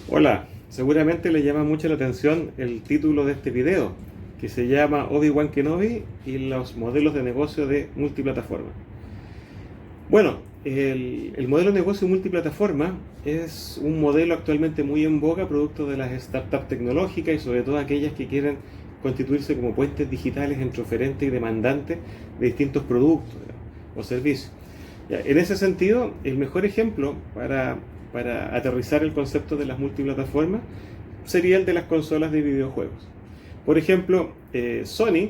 Hola, seguramente le llama mucho la atención el título de este video, que se llama Obi-Wan Kenobi y los modelos de negocio de multiplataforma. Bueno, el modelo de negocio multiplataforma es un modelo actualmente muy en boga, producto de las startups tecnológicas y sobre todo aquellas que quieren constituirse como puentes digitales entre oferentes y demandantes de distintos productos, digamos, o servicios. Ya, en ese sentido, el mejor ejemplo para aterrizar el concepto de las multiplataformas sería el de las consolas de videojuegos. Por ejemplo, Sony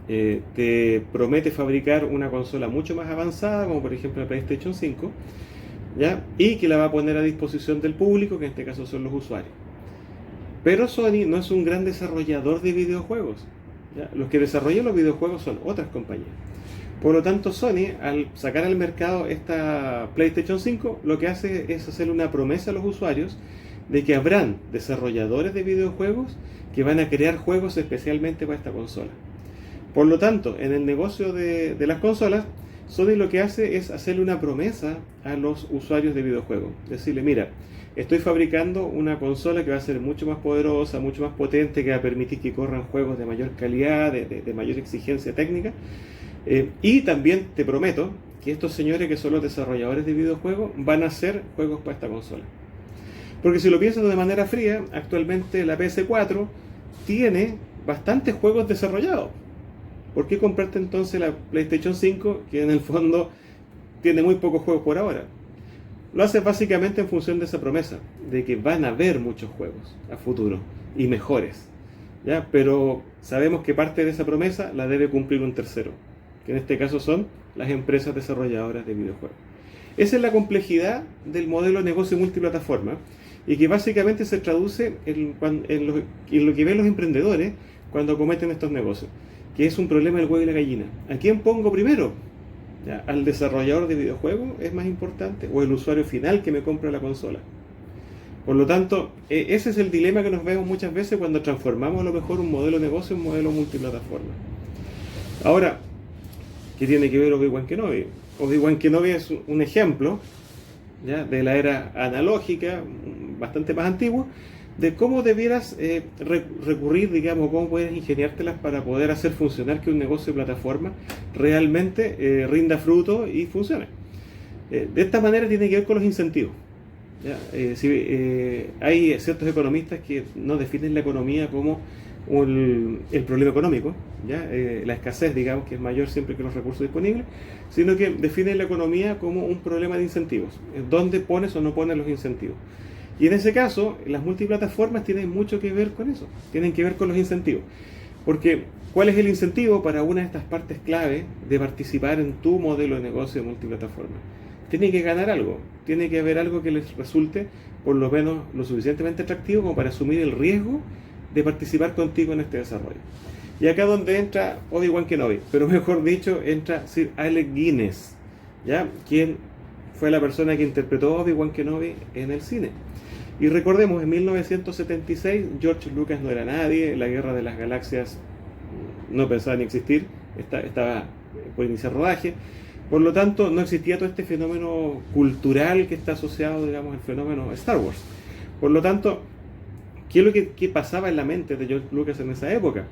te promete fabricar una consola mucho más avanzada, como por ejemplo la PlayStation 5, ¿ya? Y que la va a poner a disposición del público, que en este caso son los usuarios. Pero Sony no es un gran desarrollador de videojuegos, ¿ya? Los que desarrollan los videojuegos son otras compañías. Por lo tanto, Sony, al sacar al mercado esta PlayStation 5, lo que hace es hacer una promesa a los usuarios de que habrán desarrolladores de videojuegos que van a crear juegos especialmente para esta consola. Por lo tanto, en el negocio de las consolas, Sony lo que hace es hacerle una promesa a los usuarios de videojuegos. Decirle, mira, estoy fabricando una consola que va a ser mucho más poderosa, mucho más potente, que va a permitir que corran juegos de mayor calidad, de mayor exigencia técnica. Y también te prometo que estos señores que son los desarrolladores de videojuegos van a hacer juegos para esta consola. Porque si lo piensas de manera fría, actualmente la PS4 tiene bastantes juegos desarrollados. ¿Por qué comprarte entonces la PlayStation 5, que en el fondo tiene muy pocos juegos por ahora? Lo hace básicamente en función de esa promesa, de que van a haber muchos juegos a futuro y mejores, ¿ya? Pero sabemos que parte de esa promesa la debe cumplir un tercero, que en este caso son las empresas desarrolladoras de videojuegos. Esa es la complejidad del modelo de negocio multiplataforma y que básicamente se traduce en lo que ven los emprendedores cuando cometen estos negocios, que es un problema del huevo y la gallina. ¿A quién pongo primero? ¿Ya? ¿Al desarrollador de videojuegos es más importante o el usuario final que me compra la consola? Por lo tanto, ese es el dilema que nos vemos muchas veces cuando transformamos a lo mejor un modelo de negocio en un modelo multiplataforma. Ahora, ¿qué tiene que ver Obi-Wan Kenobi? Obi-Wan Kenobi es un ejemplo, ¿ya?, de la era analógica, bastante más antiguo, de cómo debieras recurrir, digamos, cómo puedes ingeniártelas para poder hacer funcionar que un negocio de plataforma realmente rinda fruto y funcione. De esta manera tiene que ver con los incentivos. ¿Ya? Hay ciertos economistas que no definen la economía como el problema económico, ¿ya? La escasez, digamos, que es mayor siempre que los recursos disponibles, sino que definen la economía como un problema de incentivos, dónde pones o no pones los incentivos. Y en ese caso, las multiplataformas tienen mucho que ver con eso, tienen que ver con los incentivos. Porque, ¿cuál es el incentivo para una de estas partes clave de participar en tu modelo de negocio de multiplataforma? Tiene que ganar algo, tiene que haber algo que les resulte por lo menos lo suficientemente atractivo como para asumir el riesgo de participar contigo en este desarrollo. Y acá donde entra Obi-Wan Kenobi, pero mejor dicho, entra Sir Alec Guinness, ¿ya?, quien fue la persona que interpretó a Obi-Wan Kenobi en el cine. Y recordemos, en 1976 George Lucas no era nadie, la Guerra de las Galaxias no pensaba ni existir, estaba por iniciar rodaje. Por lo tanto, no existía todo este fenómeno cultural que está asociado, digamos, al fenómeno Star Wars. Por lo tanto, ¿qué es lo que pasaba en la mente de George Lucas en esa época?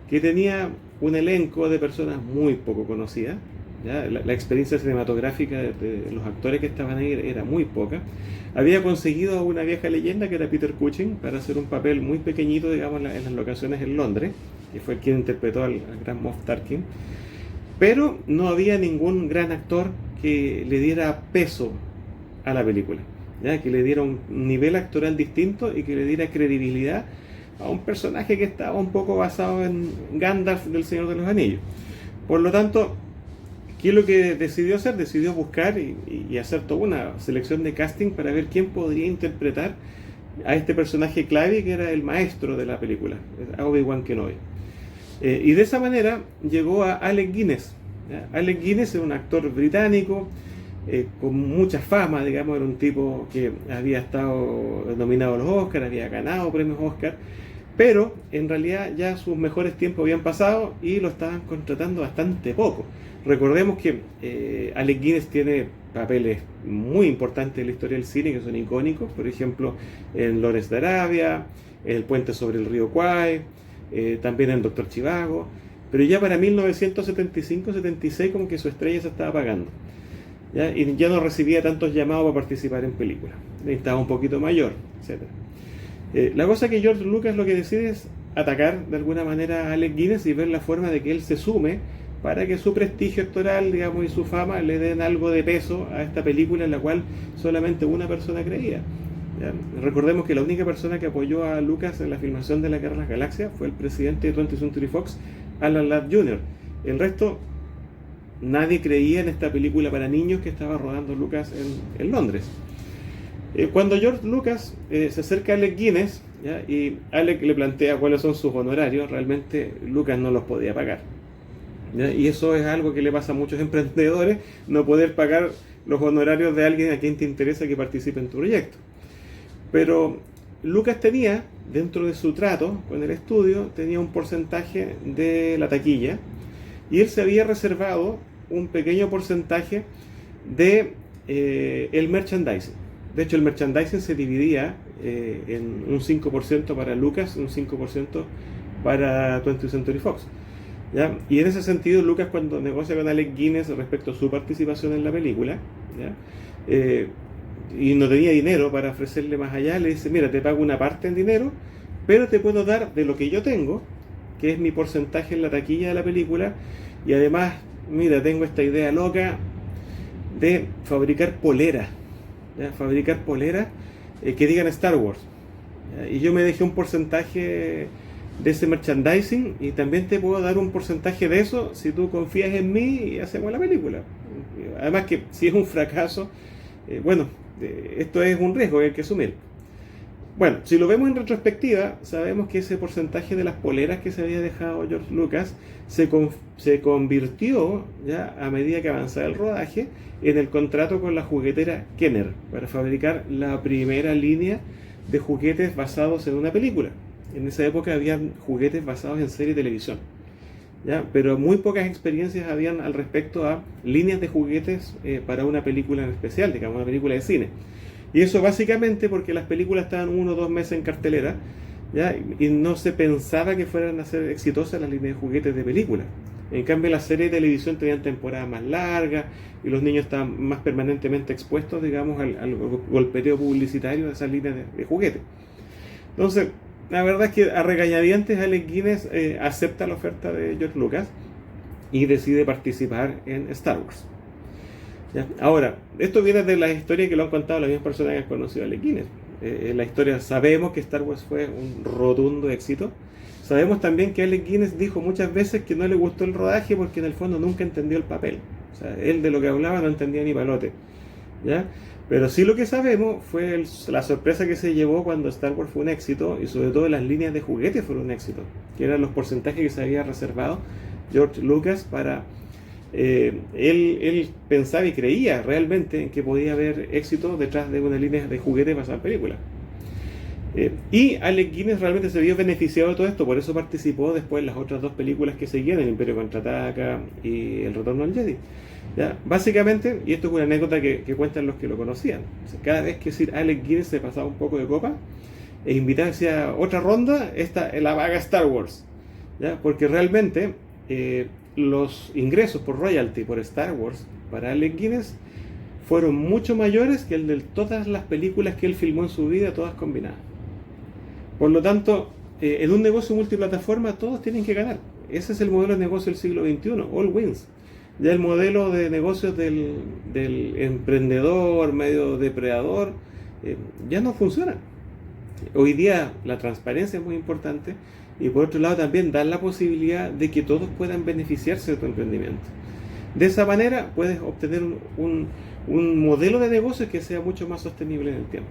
Que tenía un elenco de personas muy poco conocidas, ¿ya? La experiencia cinematográfica de los actores que estaban ahí era muy poca. Había conseguido a una vieja leyenda que era Peter Cushing para hacer un papel muy pequeñito, digamos, en las locaciones en Londres, que fue quien interpretó al gran Moff Tarkin. Pero no había ningún gran actor que le diera peso a la película, ¿ya?, que le diera un nivel actoral distinto y que le diera credibilidad a un personaje que estaba un poco basado en Gandalf del Señor de los Anillos. Por lo tanto, ¿qué es lo que decidió hacer? Decidió buscar y hacer toda una selección de casting para ver quién podría interpretar a este personaje clave que era el maestro de la película, a Obi-Wan Kenobi. Y de esa manera llegó a Alec Guinness. ¿Ya? Alec Guinness es un actor británico con mucha fama, digamos, era un tipo que había estado nominado a los Oscars, había ganado premios Oscar, pero en realidad ya sus mejores tiempos habían pasado y lo estaban contratando bastante poco. Recordemos que Alec Guinness tiene papeles muy importantes de la historia del cine que son icónicos, por ejemplo en Lawrence de Arabia, en El puente sobre el río Kwai, también en Doctor Zhivago, pero ya para 1975-76 como que su estrella se estaba apagando, ¿ya? Y ya no recibía tantos llamados para participar en películas, estaba un poquito mayor, etc. La cosa que George Lucas lo que decide es atacar de alguna manera a Alec Guinness y ver la forma de que él se sume para que su prestigio actoral, digamos, y su fama le den algo de peso a esta película en la cual solamente una persona creía. ¿Ya? Recordemos que la única persona que apoyó a Lucas en la filmación de La Guerra de las Galaxias fue el presidente de 20th Century Fox, Alan Ladd Jr. El resto, nadie creía en esta película para niños que estaba rodando Lucas en Londres. Cuando George Lucas se acerca a Alec Guinness, ¿ya? Y Alec le plantea cuáles son sus honorarios, realmente Lucas no los podía pagar, ¿ya? Y eso es algo que le pasa a muchos emprendedores, no poder pagar los honorarios de alguien a quien te interesa que participe en tu proyecto. Pero Lucas tenía, dentro de su trato con el estudio, tenía un porcentaje de la taquilla y él se había reservado un pequeño porcentaje de el merchandising. De hecho, el merchandising se dividía en un 5% para Lucas y un 5% para 20th Century Fox, ¿ya? Y en ese sentido, Lucas, cuando negocia con Alec Guinness respecto a su participación en la película, ¿ya? Y no tenía dinero para ofrecerle más allá, le dice: mira, te pago una parte en dinero, pero te puedo dar de lo que yo tengo, que es mi porcentaje en la taquilla de la película, y además, mira, tengo esta idea loca de fabricar poleras, ¿ya? Fabricar poleras que digan Star Wars, ¿ya? Y yo me dejé un porcentaje de ese merchandising y también te puedo dar un porcentaje de eso si tú confías en mí y hacemos la película. Además que si es un fracaso, esto es un riesgo que hay que asumir. Bueno, si lo vemos en retrospectiva, sabemos que ese porcentaje de las poleras que se había dejado George Lucas se convirtió, ya a medida que avanzaba el rodaje, en el contrato con la juguetera Kenner para fabricar la primera línea de juguetes basados en una película. En esa época habían juguetes basados en serie de televisión, ¿ya? Pero muy pocas experiencias habían al respecto a líneas de juguetes para una película en especial, digamos una película de cine. Y eso básicamente porque las películas estaban 1 o 2 meses en cartelera, ¿ya? Y no se pensaba que fueran a ser exitosas las líneas de juguetes de películas. En cambio, las series de televisión tenían temporadas más largas y los niños estaban más permanentemente expuestos, digamos, al golpeteo publicitario de esas líneas de juguetes. Entonces, la verdad es que a regañadientes Alec Guinness acepta la oferta de George Lucas y decide participar en Star Wars, ¿ya? Ahora, esto viene de la historia que lo han contado las mismas personas que han conocido a Alec Guinness. En la historia sabemos que Star Wars fue un rotundo éxito. Sabemos también que Alec Guinness dijo muchas veces que no le gustó el rodaje porque en el fondo nunca entendió el papel. O sea, él de lo que hablaba no entendía ni palote, ¿ya? Pero sí lo que sabemos fue la sorpresa que se llevó cuando Star Wars fue un éxito y sobre todo las líneas de juguetes fueron un éxito, que eran los porcentajes que se había reservado George Lucas para... él pensaba y creía realmente que podía haber éxito detrás de una línea de juguetes basada en películas. Y Alec Guinness realmente se vio beneficiado de todo esto, por eso participó después en las otras 2 películas que seguían, El Imperio Contraataca y El Retorno al Jedi. ¿Ya? Básicamente, y esto es una anécdota que cuentan los que lo conocían, o sea, cada vez que Sir Alec Guinness se pasaba un poco de copa e invitaba hacia otra ronda, la vaga Star Wars, ¿ya? Porque realmente los ingresos por royalty por Star Wars para Alec Guinness fueron mucho mayores que el de todas las películas que él filmó en su vida, todas combinadas. Por lo tanto, en un negocio multiplataforma todos tienen que ganar. Ese es el modelo de negocio del siglo XXI, all wins. Ya el modelo de negocios del emprendedor, medio depredador, ya no funciona. Hoy día la transparencia es muy importante y por otro lado también dar la posibilidad de que todos puedan beneficiarse de tu emprendimiento. De esa manera puedes obtener un modelo de negocio que sea mucho más sostenible en el tiempo.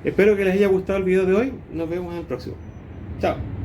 Espero que les haya gustado el video de hoy. Nos vemos en el próximo. Chao.